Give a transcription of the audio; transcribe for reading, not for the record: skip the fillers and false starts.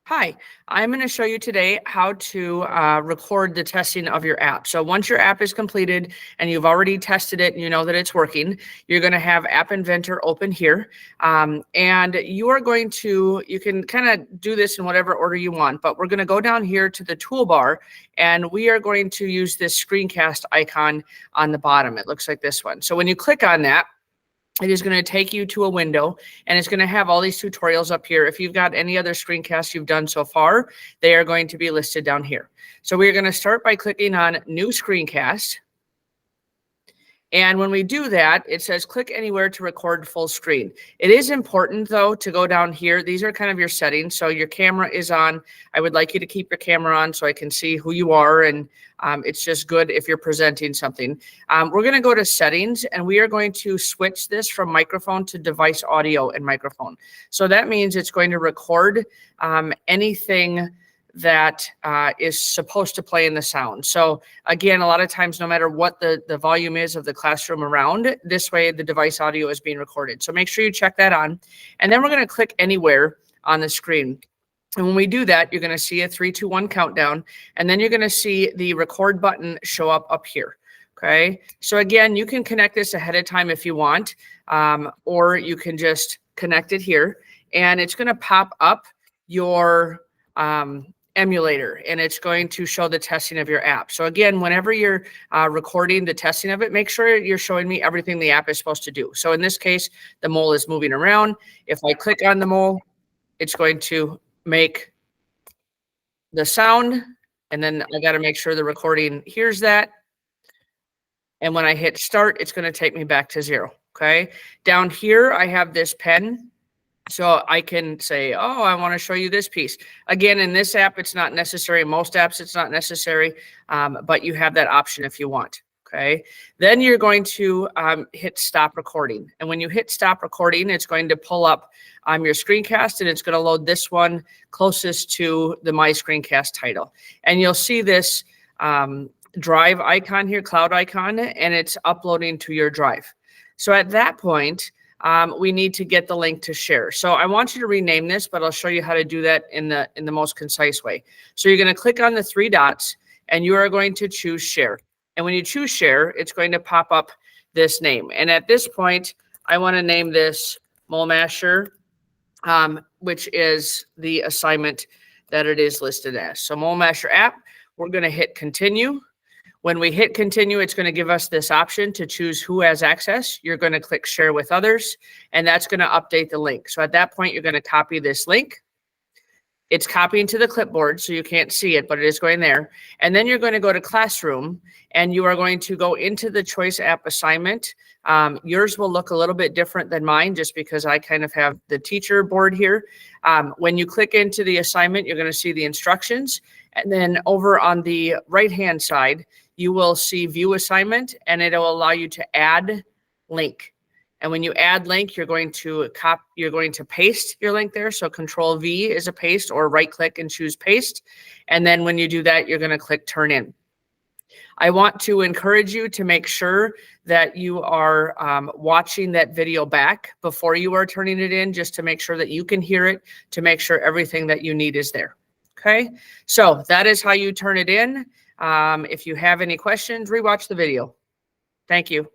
Hi, I'm going to show you today how to record the testing of your app. So once your app is completed and you've already tested it and you know that it's working, you're going to have App Inventor open here. And you are going to, you can kind of do this in whatever order you want, but we're going to go down here to the toolbar and we are going to use this screencast icon on the bottom. It looks like this one. So when you click on that, it is going to take you to a window and it's going to have all these tutorials up here. If you've got any other screencasts you've done so far, they are going to be listed down here. So we're going to start by clicking on New Screencast. And when we do that, it says click anywhere to record full screen. It is important though to go down here. These are kind of your settings. So your camera is on. I would like you to keep your camera on so I can see who you are. And it's just good if you're presenting something. We're going to go to settings and we are going to switch this from microphone to device audio and microphone. So that means it's going to record anything that is supposed to play in the sound. So again, a lot of times, no matter what the volume is of the classroom around, this way the device audio is being recorded. So make sure you check that on. And then we're going to click anywhere on the screen. And when we do that, you're going to see a 3, 2, 1 countdown. And then you're going to see the record button show up here. Okay. So again, you can connect this ahead of time if you want, or you can just connect it here and it's going to pop up your emulator and it's going to show the testing of your app. So again, whenever you're recording the testing of it, make sure you're showing me everything the app is supposed to do. So in this case, the mole is moving around. If I click on the mole, it's going to make the sound. And then I got to make sure the recording hears that. And when I hit start, it's going to take me back to 0. Okay. Down here, I have this pen. So I can say, oh, I want to show you this piece. Again, in this app, it's not necessary. In most apps, it's not necessary, but you have that option if you want. Okay. Then you're going to hit stop recording. And when you hit stop recording, it's going to pull up your screencast and it's going to load this one closest to the My Screencast title. And you'll see this drive icon here, cloud icon, and it's uploading to your drive. So at that point, we need to get the link to share. So I want you to rename this, but I'll show you how to do that in the most concise way. So you're going to click on the 3 dots and you are going to choose share. And when you choose share, it's going to pop up this name. And at this point, I want to name this Mole Masher, which is the assignment that it is listed as. So Mole Masher app, we're going to hit continue. When we hit continue, it's going to give us this option to choose who has access. You're going to click share with others, and that's going to update the link. So at that point, you're going to copy this link. It's copying to the clipboard, so you can't see it, but it is going there. And then you're going to go to Classroom, and you are going to go into the Choice App assignment. Yours will look a little bit different than mine, just because I kind of have the teacher board here. When you click into the assignment, you're going to see the instructions. And then over on the right-hand side, you will see View Assignment, and it'll allow you to add link. And when you add link, you're going to paste your link there. So Control V is a paste, or right click and choose paste. And then when you do that, you're going to click turn in. I want to encourage you to make sure that you are watching that video back before you are turning it in, just to make sure that you can hear it, to make sure everything that you need is there. Okay, so that is how you turn it in. If you have any questions, rewatch the video. Thank you.